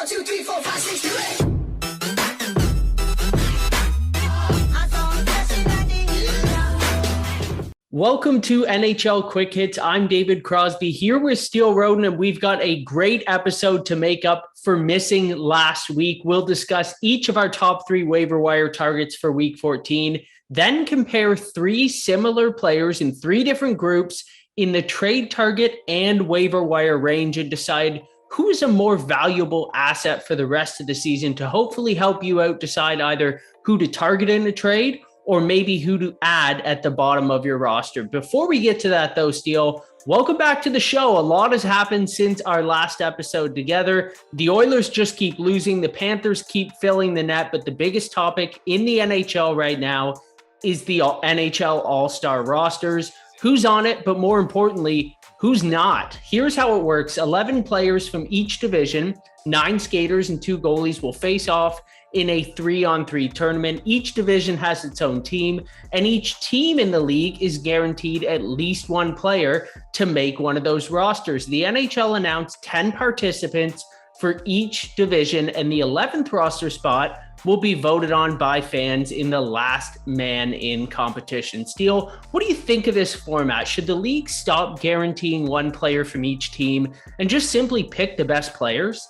1, 2, 3, 4, 5, 6, 7, 8. Welcome to NHL Quick Hits. I'm David Crosby here with Steele Roden, and we've got a great episode to make up for missing last week. We'll discuss each of our top 3 waiver wire targets for week 14, then compare 3 similar players in 3 different groups in the trade target and waiver wire range and decide who is a more valuable asset for the rest of the season to hopefully help you out decide either who to target in a trade or maybe who to add at the bottom of your roster. Before we get to that though, Steele, welcome back to the show. A lot has happened since our last episode together. The Oilers just keep losing. The Panthers keep filling the net, but the biggest topic in the NHL right now is the NHL All-Star rosters. Who's on it, but more importantly, who's not? Here's how it works. 11 players from each division, 9 skaters and 2 goalies will face off in a 3-on-3 tournament. Each division has its own team, and each team in the league is guaranteed at least 1 player to make one of those rosters. The NHL announced 10 participants for each division, and the 11th roster spot will be voted on by fans in the last man in competition. Steele, what do you think of this format? Should the league stop guaranteeing 1 player from each team and just simply pick the best players?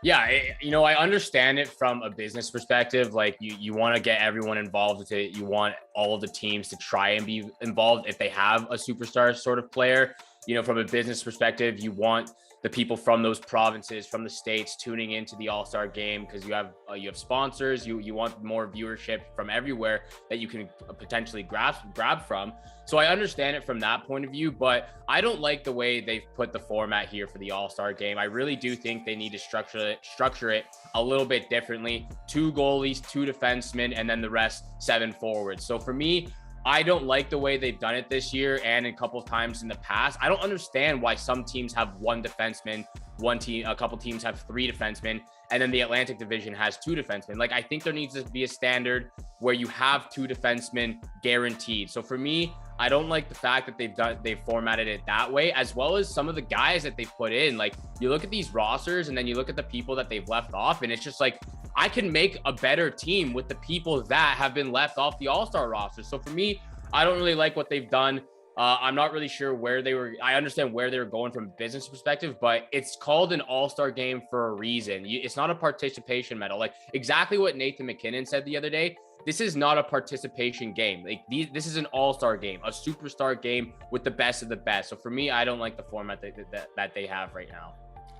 Yeah, I understand it from a business perspective. Like you want to get everyone involved with it. You want all of the teams to try and be involved if they have a superstar sort of player. From a business perspective, you want the people from those provinces, from the states tuning into the All-Star game because you have sponsors. You want more viewership from everywhere that you can potentially grab from. So I understand it from that point of view, but I don't like the way they've put the format here for the All-Star game. I really do think they need to structure it a little bit differently. 2 goalies, 2 defensemen, and then the rest 7 forwards. So for me, I don't like the way they've done it this year and a couple of times in the past. I don't understand why some teams have 1 defenseman, a couple teams have 3 defensemen, and then the Atlantic Division has 2 defensemen. Like, I think there needs to be a standard where you have 2 defensemen guaranteed. So for me, I don't like the fact that they've formatted it that way, as well as some of the guys that they've put in. Like, you look at these rosters and then you look at the people that they've left off, and it's just like, I can make a better team with the people that have been left off the All-Star roster. So for me, I don't really like what they've done. I'm not really sure where they were. I understand where they were going from a business perspective, but it's called an All-Star game for a reason. It's not a participation medal. Like exactly what Nathan McKinnon said the other day. This is not a participation game. This is an all-star game, a superstar game with the best of the best. So for me, I don't like the format that they have right now.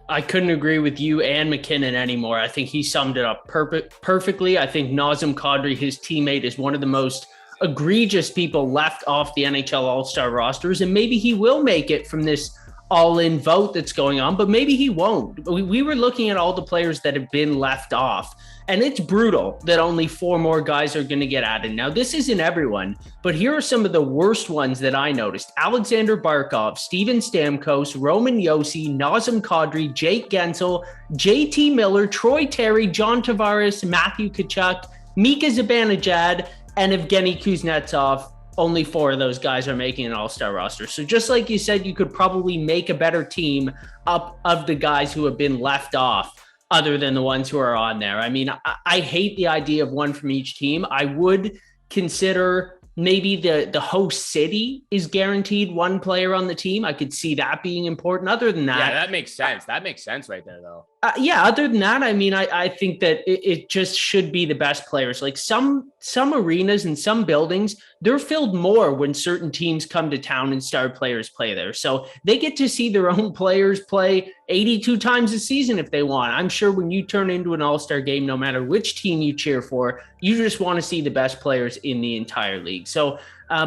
I couldn't agree with you and McKinnon anymore. I think he summed it up perfectly. I think Nazem Kadri, his teammate, is one of the most egregious people left off the NHL All-Star rosters, and maybe he will make it from this all-in vote that's going on, but maybe he won't. We were looking at all the players that have been left off, and it's brutal that only 4 more guys are going to get added. Now, this isn't everyone, but here are some of the worst ones that I noticed. Alexander Barkov, Steven Stamkos, Roman Josi, Nazem Kadri, Jake Gensel, JT Miller, Troy Terry, John Tavares, Matthew Tkachuk, Mika Zibanejad, and Evgeny Kuznetsov. Only 4 of those guys are making an all-star roster. So just like you said, you could probably make a better team up of the guys who have been left off other than the ones who are on there. I mean, I hate the idea of 1 from each team. I would consider maybe the host city is guaranteed 1 player on the team. I could see that being important. Other than that. Yeah, that makes sense. That makes sense right there, though. Other than that, I mean, I think that it just should be the best players. Like some arenas and some buildings, they're filled more when certain teams come to town and star players play there. So they get to see their own players play 82 times a season if they want. I'm sure when you turn into an all-star game, no matter which team you cheer for, you just want to see the best players in the entire league. So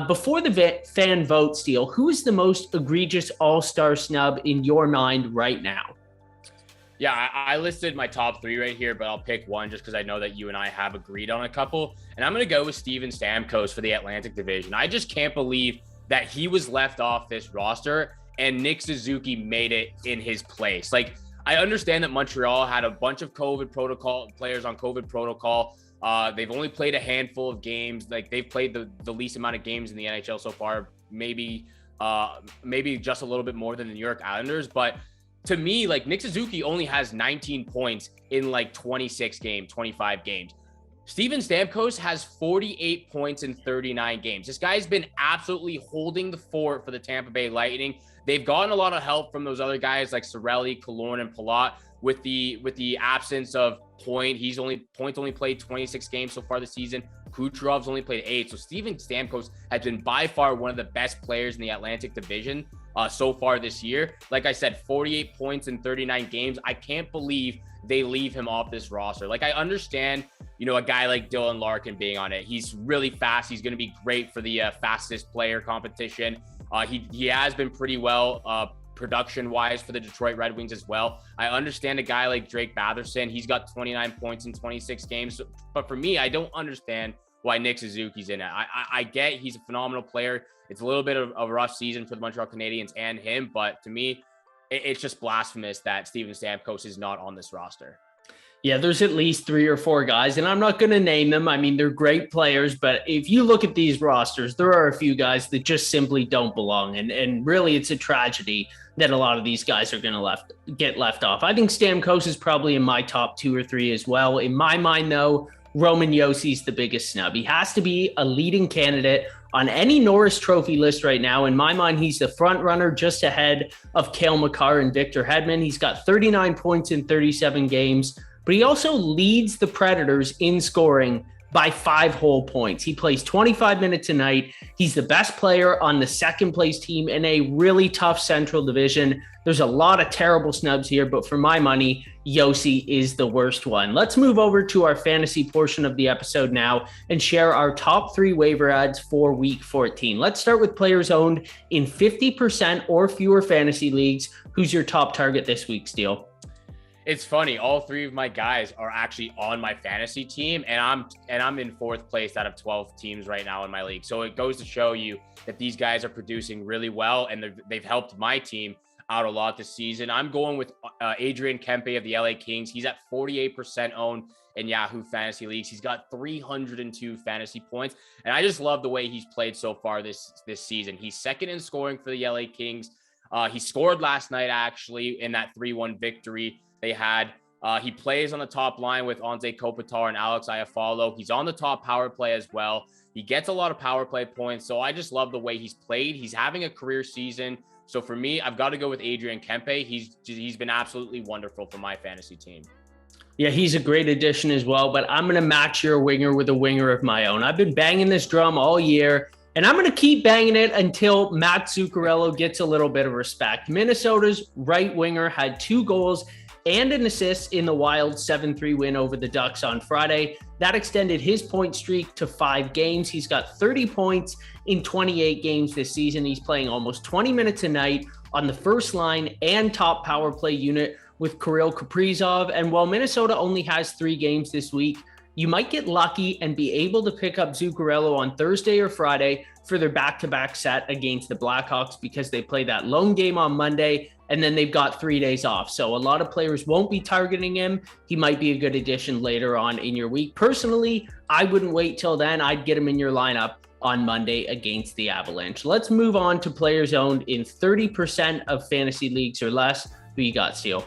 before the fan vote, Steele, who is the most egregious all-star snub in your mind right now? Yeah, I listed my top 3 right here, but I'll pick one just because I know that you and I have agreed on a couple. And I'm going to go with Steven Stamkos for the Atlantic Division. I just can't believe that he was left off this roster and Nick Suzuki made it in his place. Like, I understand that Montreal had a bunch of COVID protocol players on COVID protocol. They've only played a handful of games. Like, they've played the least amount of games in the NHL so far, maybe just a little bit more than the New York Islanders. But to me, like Nick Suzuki only has 19 points in like 25 games. Steven Stamkos has 48 points in 39 games. This guy's been absolutely holding the fort for the Tampa Bay Lightning. They've gotten a lot of help from those other guys like Cirelli, Killorn, and Palat with the absence of Point. Point's only played 26 games so far this season. Kucherov's only played 8. So Steven Stamkos has been by far one of the best players in the Atlantic Division so far this year. Like I said, 48 points in 39 games. I can't believe they leave him off this roster. Like, I understand, a guy like Dylan Larkin being on it. He's really fast. He's going to be great for the fastest player competition. He has been pretty well production-wise for the Detroit Red Wings as well. I understand a guy like Drake Batherson. He's got 29 points in 26 games. But for me, I don't understand why Nick Suzuki's in it. I get he's a phenomenal player. It's a little bit of a rough season for the Montreal Canadiens and him. But to me, it's just blasphemous that Steven Stamkos is not on this roster. Yeah, there's at least 3 or 4 guys, and I'm not going to name them. I mean, they're great players, but if you look at these rosters, there are a few guys that just simply don't belong. And really, it's a tragedy that a lot of these guys are going to get left off. I think Stamkos is probably in my top 2 or 3 as well. In my mind, though, Roman Josi's the biggest snub. He has to be a leading candidate on any Norris Trophy list right now. In my mind, he's the front runner just ahead of Cale Makar and Victor Hedman. He's got 39 points in 37 games, but he also leads the Predators in scoring by 5 whole points. He plays 25 minutes a night. He's the best player on the second place team in a really tough Central Division. There's a lot of terrible snubs here, but for my money, Josi is the worst one. Let's move over to our fantasy portion of the episode now and share our top 3 waiver ads for week 14. Let's start with players owned in 50% or fewer fantasy leagues. Who's your top target this week, Steele? It's funny. All 3 of my guys are actually on my fantasy team, and I'm in 4th place out of 12 teams right now in my league. So it goes to show you that these guys are producing really well, and they've helped my team out a lot this season. I'm going with Adrian Kempe of the LA Kings. He's at 48% owned in Yahoo Fantasy Leagues. He's got 302 fantasy points, and I just love the way he's played so far this season. He's second in scoring for the LA Kings. He scored last night, actually, in that 3-1 victory they had. He plays on the top line with Anze Kopitar and Alex Iafallo. He's on the top power play as well. He gets a lot of power play points. So I just love the way he's played. He's having a career season. So for me, I've got to go with Adrian Kempe. He's been absolutely wonderful for my fantasy team. Yeah, he's a great addition as well, but I'm going to match your winger with a winger of my own. I've been banging this drum all year, and I'm going to keep banging it until Matt Zuccarello gets a little bit of respect. Minnesota's right winger had 2 goals and an assist in the Wild 7-3 win over the Ducks on Friday. That extended his point streak to 5 games. He's got 30 points in 28 games this season. He's playing almost 20 minutes a night on the first line and top power play unit with Kirill Kaprizov. And while Minnesota only has 3 games this week, you might get lucky and be able to pick up Zuccarello on Thursday or Friday for their back-to-back set against the Blackhawks, because they play that lone game on Monday and then they've got 3 days off. So a lot of players won't be targeting him. He might be a good addition later on in your week. Personally, I wouldn't wait till then. I'd get him in your lineup on Monday against the Avalanche. Let's move on to players owned in 30% of fantasy leagues or less. Who you got, Steele?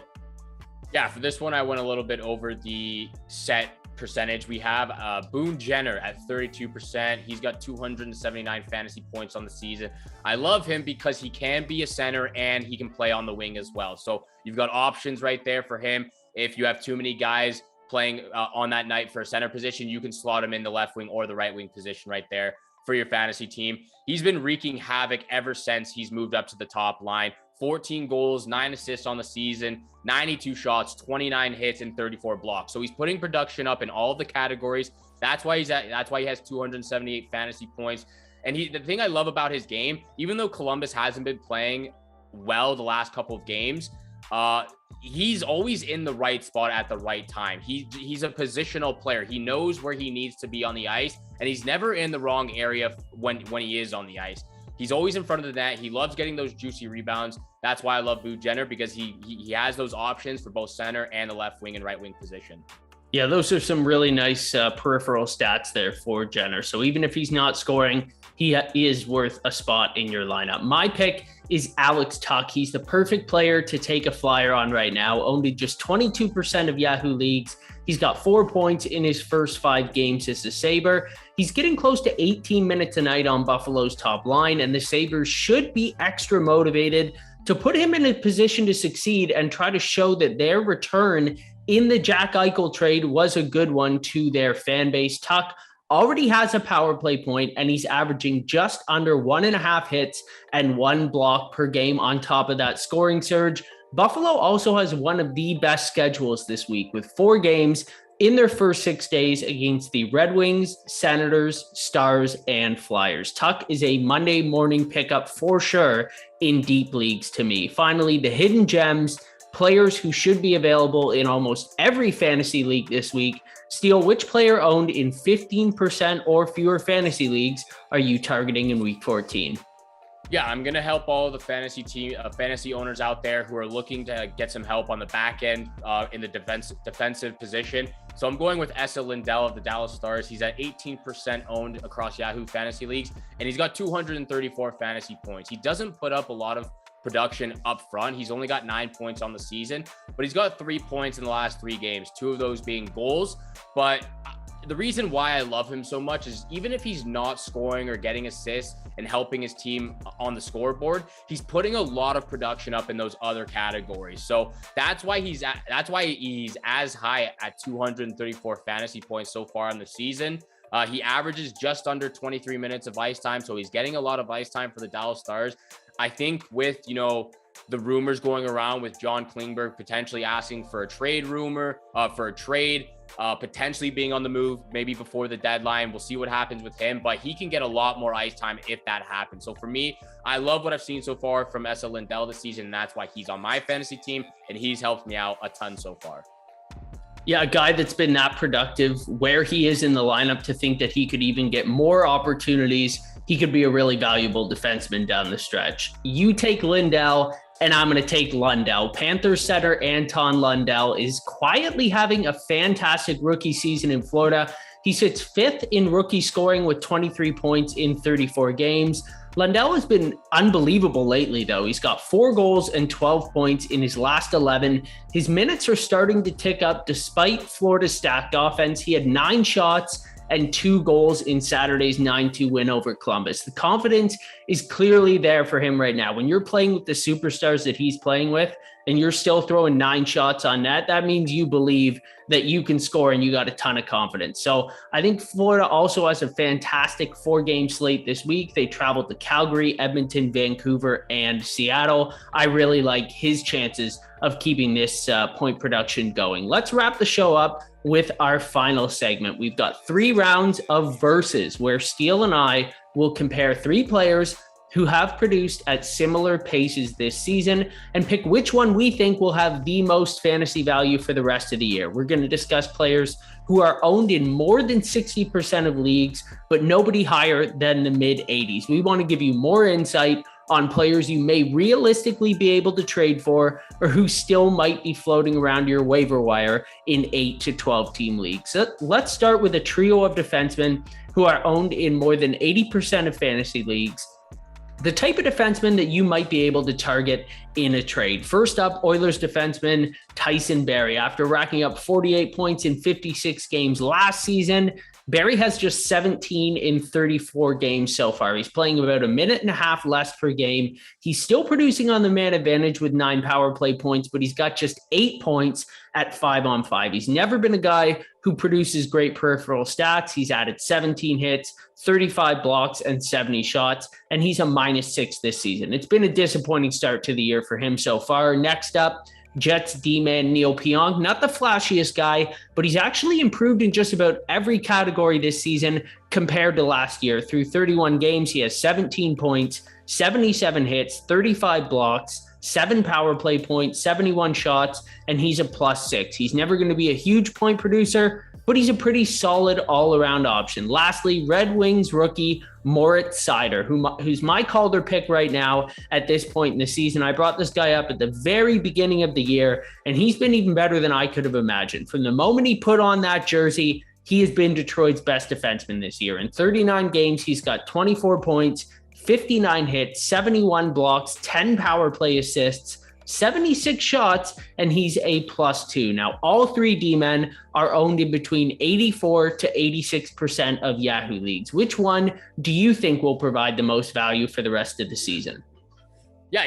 Yeah, for this one, I went a little bit over the set percentage. We have Boone Jenner at 32%. He's got 279 fantasy points on the season. I love him because he can be a center and he can play on the wing as well. So you've got options right there for him. If you have too many guys playing on that night for a center position, you can slot him in the left wing or the right wing position right there for your fantasy team. He's been wreaking havoc ever since he's moved up to the top line. 14 goals, 9 assists on the season, 92 shots, 29 hits, and 34 blocks. So he's putting production up in all of the categories. That's why he has 278 fantasy points. And the thing I love about his game, even though Columbus hasn't been playing well the last couple of games, he's always in the right spot at the right time. He's a positional player. He knows where he needs to be on the ice, and he's never in the wrong area when he is on the ice. He's always in front of the net. He loves getting those juicy rebounds. That's why I love Boone Jenner, because he has those options for both center and the left wing and right wing position. Yeah, those are some really nice peripheral stats there for Jenner. So even if he's not scoring, he is worth a spot in your lineup. My pick is Alex Tuch. He's the perfect player to take a flyer on right now, owned in just 22% of Yahoo leagues. He's got 4 points in his first 5 games as a Sabre. He's getting close to 18 minutes a night on Buffalo's top line, and the Sabres should be extra motivated to put him in a position to succeed and try to show that their return in the Jack Eichel trade was a good one to their fan base. Tuch already has a power play point, and he's averaging just under 1.5 hits and 1 block per game on top of that scoring surge. Buffalo also has one of the best schedules this week, with 4 games in their first 6 days against the Red Wings, Senators, Stars, and Flyers. Tuch is a Monday morning pickup for sure in deep leagues to me. Finally, the hidden gems, players who should be available in almost every fantasy league this week. Steele, which player owned in 15% or fewer fantasy leagues are you targeting in week 14? Yeah, I'm going to help all the fantasy owners out there who are looking to get some help on the back end in the defensive position. So I'm going with Essa Lindell of the Dallas Stars. He's at 18% owned across Yahoo fantasy leagues, and he's got 234 fantasy points. He doesn't put up a lot of production up front. He's only got 9 points on the season, but he's got 3 points in the last 3 games, 2 of those being goals. But the reason why I love him so much is even if he's not scoring or getting assists and helping his team on the scoreboard, he's putting a lot of production up in those other categories. So that's why he's as high at 234 fantasy points so far in the season. He averages just under 23 minutes of ice time, so he's getting a lot of ice time for the Dallas Stars. I think with, the rumors going around with John Klingberg potentially asking for a trade potentially being on the move maybe before the deadline. We'll see what happens with him, but he can get a lot more ice time if that happens. So for me, I love what I've seen so far from Essa Lindell this season, and that's why he's on my fantasy team, and he's helped me out a ton so far. Yeah, a guy that's been that productive where he is in the lineup, to think that he could even get more opportunities. He could be a really valuable defenseman down the stretch. You take Lindell, and I'm going to take Lundell. Panthers center Anton Lundell is quietly having a fantastic rookie season in Florida. He sits 5th in rookie scoring with 23 points in 34 games. Lundell has been unbelievable lately, though. He's got 4 goals and 12 points in his last 11. His minutes are starting to tick up despite Florida's stacked offense. He had 9 shots and 2 goals in Saturday's 9-2 win over Columbus. The confidence is clearly there for him right now. When you're playing with the superstars that he's playing with, and you're still throwing 9 shots on net, that means you believe that you can score and you got a ton of confidence. So I think Florida also has a fantastic 4-game slate this week. They traveled to Calgary, Edmonton, Vancouver, and Seattle. I really like his chances of keeping this point production going. Let's wrap the show up with our final segment. We've got 3 rounds of verses where Steele and I will compare 3 players who have produced at similar paces this season and pick which one we think will have the most fantasy value for the rest of the year. We're going to discuss players who are owned in more than 60% of leagues, but nobody higher than the mid 80s. We want to give you more insight on players you may realistically be able to trade for, or who still might be floating around your waiver wire in 8 to 12 team leagues. So let's start with a trio of defensemen who are owned in more than 80% of fantasy leagues. The type of defenseman that you might be able to target in a trade. First up, Oilers defenseman Tyson Berry. After racking up 48 points in 56 games last season, Berry has just 17 in 34 games so far. He's playing about 1.5 minutes less per game. He's still producing on the man advantage with 9 power play points, but he's got just 8 points at 5-on-5. He's never been a guy who produces great peripheral stats. He's added 17 hits, 35 blocks, and 70 shots, and he's a -6 this season. It's been a disappointing start to the year for him so far. Next up, Jets D-man Neil Pyeong, not the flashiest guy, but he's actually improved in just about every category this season compared to last year. Through 31 games, he has 17 points, 77 hits, 35 blocks, 7 power play points, 71 shots, and he's a +6. He's never going to be a huge point producer, but he's a pretty solid all-around option. Lastly, Red Wings rookie Moritz Cider, who's my Calder pick right now at this point in the season. I brought this guy up at the very beginning of the year, and he's been even better than I could have imagined. From the moment he put on that jersey, he has been Detroit's best defenseman this year. In 39 games, he's got 24 points, 59 hits, 71 blocks, 10 power play assists, 76 shots, and he's a +2. Now, all three D-men are owned in between 84 to 86% of Yahoo leagues. Which one do you think will provide the most value for the rest of the season? Yeah,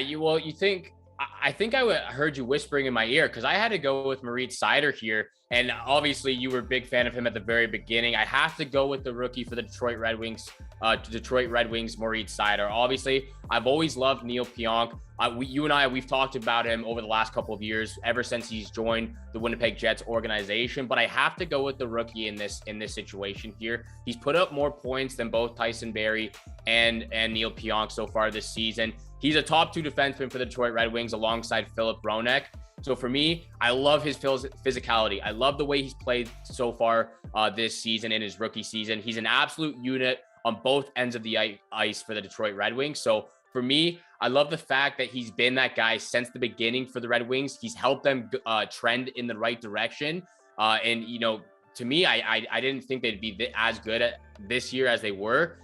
I think I heard you whispering in my ear because I had to go with Moritz Cider here. And obviously you were a big fan of him at the very beginning. I have to go with the rookie for the Detroit Red Wings, Moritz Cider. Obviously, I've always loved Neil Pyeong. You and I, we've talked about him over the last couple of years, ever since he's joined the Winnipeg Jets organization. But I have to go with the rookie in this situation here. He's put up more points than both Tyson Berry and Neil Pyeong so far this season. He's a top 2 defenseman for the Detroit Red Wings alongside Philip Bronek. So for me, I love his physicality. I love the way he's played so far this season in his rookie season. He's an absolute unit on both ends of the ice for the Detroit Red Wings. So for me, I love the fact that he's been that guy since the beginning for the Red Wings. He's helped them trend in the right direction. And, you know, to me, I didn't think they'd be as good at this year as they were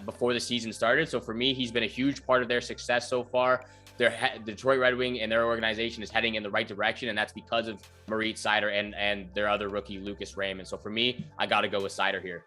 before the season started. So for me, he's been a huge part of their success so far. The Detroit Red Wing and their organization is heading in the right direction, and that's because of Moritz Cider and their other rookie, Lucas Raymond. So for me, I got to go with Cider here.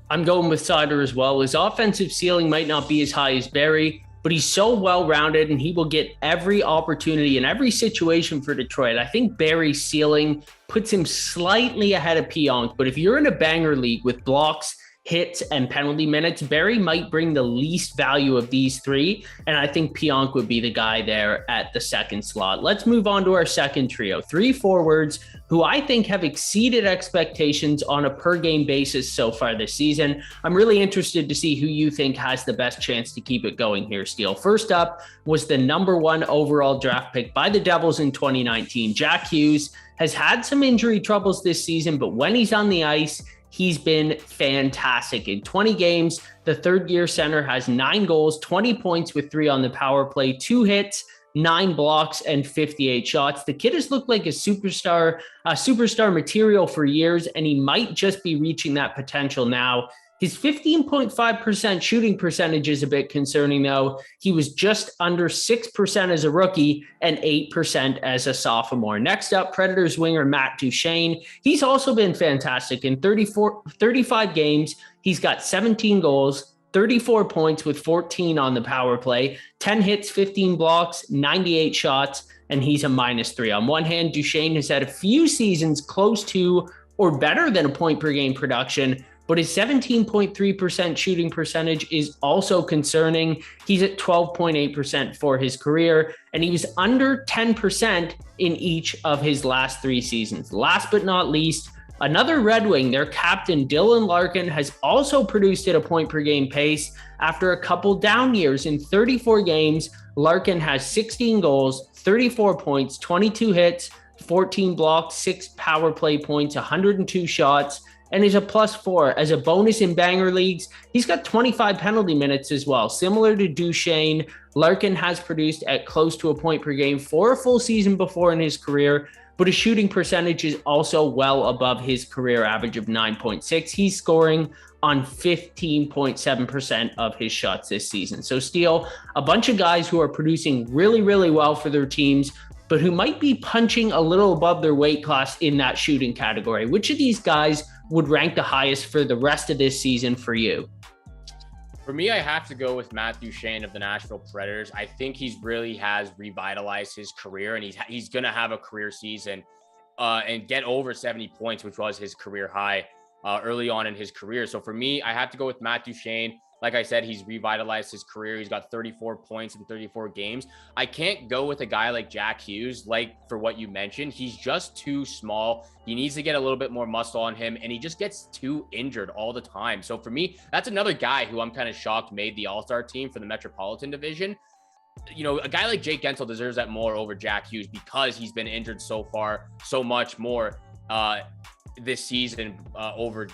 I'm going with Cider as well. His offensive ceiling might not be as high as Berry, but he's so well-rounded, and he will get every opportunity in every situation for Detroit. I think Berry's ceiling puts him slightly ahead of Pyeong, but if you're in a banger league with blocks, hits, and penalty minutes, Berry might bring the least value of these three, and I think Pyeong would be the guy there at the second slot. Let's move on to our second trio. 3 forwards who I think have exceeded expectations on a per-game basis so far this season. I'm really interested to see who you think has the best chance to keep it going here, Steele. First up was the number 1 overall draft pick by the Devils in 2019. Jack Hughes has had some injury troubles this season, but when he's on the ice, he's been fantastic. In 20 games, the third-year center has 9 goals, 20 points with 3 on the power play, 2 hits, 9 blocks, and 58 shots. The kid has looked like a superstar material for years, and he might just be reaching that potential now. His 15.5% shooting percentage is a bit concerning, though. He was just under 6% as a rookie and 8% as a sophomore. Next up, Predators winger Matt Duchene. He's also been fantastic. In 35 games, he's got 17 goals, 34 points with 14 on the power play, 10 hits, 15 blocks, 98 shots, and he's a -3. On one hand, Duchene has had a few seasons close to or better than a point per game production, but his 17.3% shooting percentage is also concerning. He's at 12.8% for his career, and he was under 10% in each of his last 3 seasons. Last but not least, another Red Wing, their captain Dylan Larkin, has also produced at a point per game pace after a couple down years. In 34 games, Larkin has 16 goals, 34 points, 22 hits, 14 blocks, 6 power play points, 102 shots, and is a +4. As a bonus in banger leagues, he's got 25 penalty minutes as well. Similar to Duchene, Larkin has produced at close to a point per game for a full season before in his career, but his shooting percentage is also well above his career average of 9.6. He's scoring on 15.7% of his shots this season. So Steele, a bunch of guys who are producing really, really well for their teams, but who might be punching a little above their weight class in that shooting category. Which of these guys would rank the highest for the rest of this season for you? For me, I have to go with Matt Duchene of the Nashville Predators. I think he's really has revitalized his career, and he's going to have a career season and get over 70 points, which was his career high early on in his career. So for me, I have to go with Matt Duchene. Like I said, he's revitalized his career. He's got 34 points in 34 games. I can't go with a guy like Jack Hughes, like for what you mentioned. He's just too small. He needs to get a little bit more muscle on him, and he just gets too injured all the time. So for me, that's another guy who I'm kind of shocked made the All-Star team for the Metropolitan Division. You know, a guy like Jake Gensel deserves that more over Jack Hughes because he's been injured so much more this season over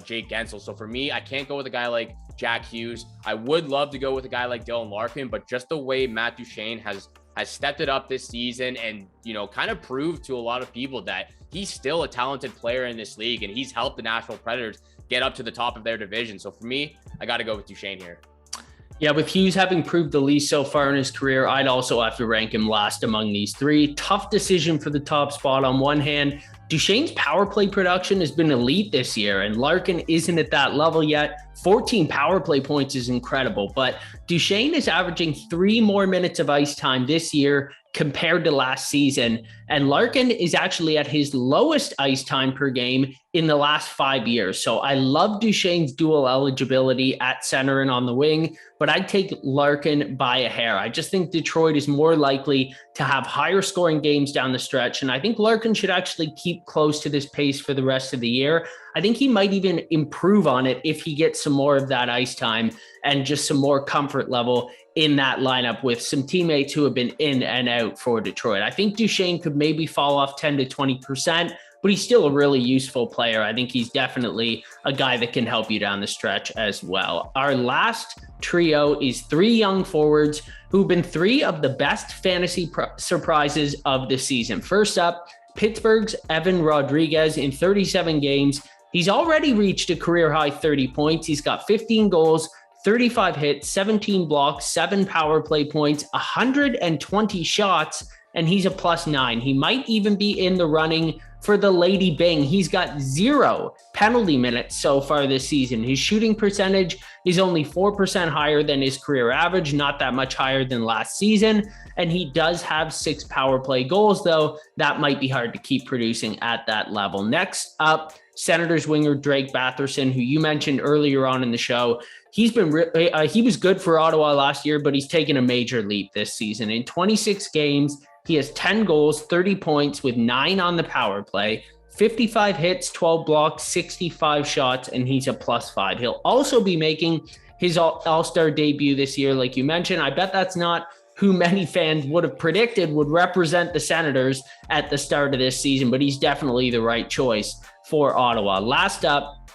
Jake Gensel. So for me, I can't go with a guy like Jack Hughes. I would love to go with a guy like Dylan Larkin, but just the way Matt Duchene has has stepped it up this season and, kind of proved to a lot of people that he's still a talented player in this league, and he's helped the Nashville Predators get up to the top of their division. So for me, I got to go with Duchene here. Yeah, with Hughes having proved the least so far in his career, I'd also have to rank him last among these three. Tough decision for the top spot. On one hand, Duchene's power play production has been elite this year, and Larkin isn't at that level yet. 14 power play points is incredible, but Duchene is averaging 3 more minutes of ice time this year compared to last season, and Larkin is actually at his lowest ice time per game in the last 5 years. So I love Duchene's dual eligibility at center and on the wing, but I'd take Larkin by a hair. I just think Detroit is more likely to have higher scoring games down the stretch, and I think Larkin should actually keep close to this pace for the rest of the year. I think he might even improve on it if he gets some more of that ice time and just some more comfort level in that lineup with some teammates who have been in and out for Detroit. I think Duchene could maybe fall off 10 to 20%, but he's still a really useful player. I think he's definitely a guy that can help you down the stretch as well. Our last trio is 3 young forwards who've been 3 of the best fantasy surprises of the season. First up, Pittsburgh's Evan Rodrigues in 37 games. He's already reached a career-high 30 points. He's got 15 goals, 35 hits, 17 blocks, 7 power play points, 120 shots, and he's a +9. He might even be in the running for the Lady Bing. He's got 0 penalty minutes so far this season. His shooting percentage is only 4% higher than his career average, not that much higher than last season. And he does have 6 power play goals, though. That might be hard to keep producing at that level. Next up, Senators winger Drake Batherson, who you mentioned earlier on in the show. He was good for Ottawa last year, but he's taken a major leap this season. In 26 games, he has 10 goals, 30 points with 9 on the power play, 55 hits, 12 blocks, 65 shots, and he's a +5. He'll also be making his All-Star debut this year, like you mentioned. I bet that's not who many fans would have predicted would represent the Senators at the start of this season, but he's definitely the right choice for Ottawa. Last up,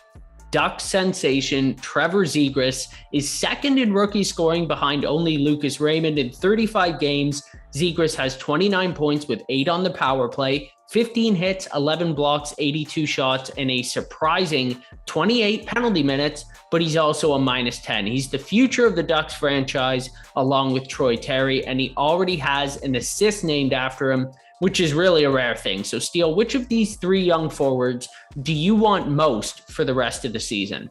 Ducks sensation Trevor Zegras is second in rookie scoring behind only Lucas Raymond. In 35 games, Zegras has 29 points with 8 on the power play, 15 hits, 11 blocks, 82 shots, and a surprising 28 penalty minutes, but he's also a -10. He's the future of the Ducks franchise along with Troy Terry, and he already has an assist named after him, which is really a rare thing. So Steele, which of these 3 young forwards do you want most for the rest of the season?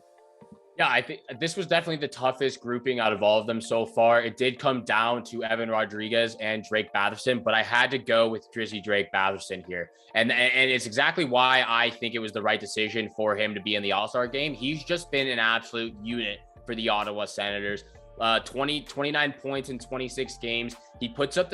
Yeah, I think this was definitely the toughest grouping out of all of them so far. It did come down to Evan Rodrigues and Drake Batherson, but I had to go with Drizzy Drake Batherson here. And it's exactly why I think it was the right decision for him to be in the All-Star game. He's just been an absolute unit for the Ottawa Senators. 29 points in 26 games. He puts up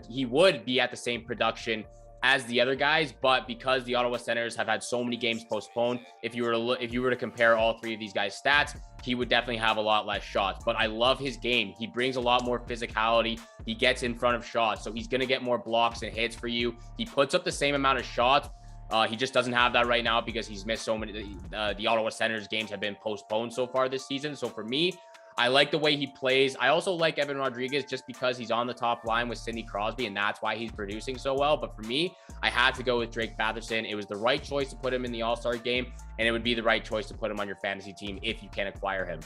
he would be at the same production as the other guys, but because the Ottawa Senators have had so many games postponed, if you were to compare all 3 of these guys' stats, he would definitely have a lot less shots. But I love his game. He brings a lot more physicality. He gets in front of shots, so he's going to get more blocks and hits for you. He puts up the same amount of shots. He just doesn't have that right now because he's missed so many. The Ottawa Senators games have been postponed so far this season. So for me, I like the way he plays. I also like Evan Rodrigues just because he's on the top line with Sidney Crosby, and that's why he's producing so well. But for me, I had to go with Drake Batherson. It was the right choice to put him in the All-Star game, and it would be the right choice to put him on your fantasy team if you can acquire him.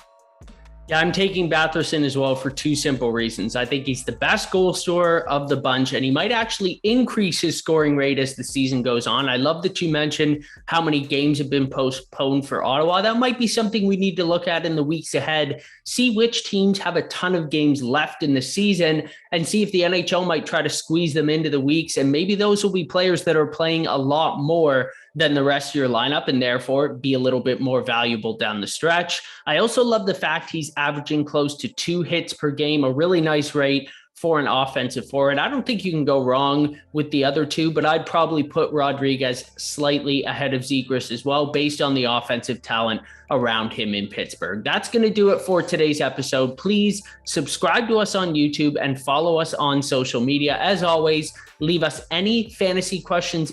Yeah, I'm taking Batherson as well for 2 simple reasons. I think he's the best goal scorer of the bunch, and he might actually increase his scoring rate as the season goes on. I love that you mentioned how many games have been postponed for Ottawa. That might be something we need to look at in the weeks ahead, see which teams have a ton of games left in the season, and see if the NHL might try to squeeze them into the weeks. And maybe those will be players that are playing a lot more than the rest of your lineup and therefore be a little bit more valuable down the stretch. I also love the fact he's averaging close to 2 hits per game, a really nice rate for an offensive forward. I don't think you can go wrong with the other 2, but I'd probably put Rodrigues slightly ahead of Zegras as well, based on the offensive talent around him in Pittsburgh. That's going to do it for today's episode. Please subscribe to us on YouTube and follow us on social media. As always, leave us any fantasy questions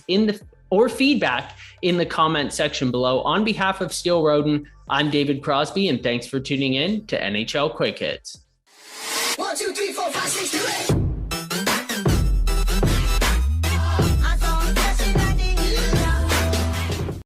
or feedback in the comment section below. On behalf of Steele Roden, I'm David Crosby, and thanks for tuning in to NHL Quick Hits. 1, 2,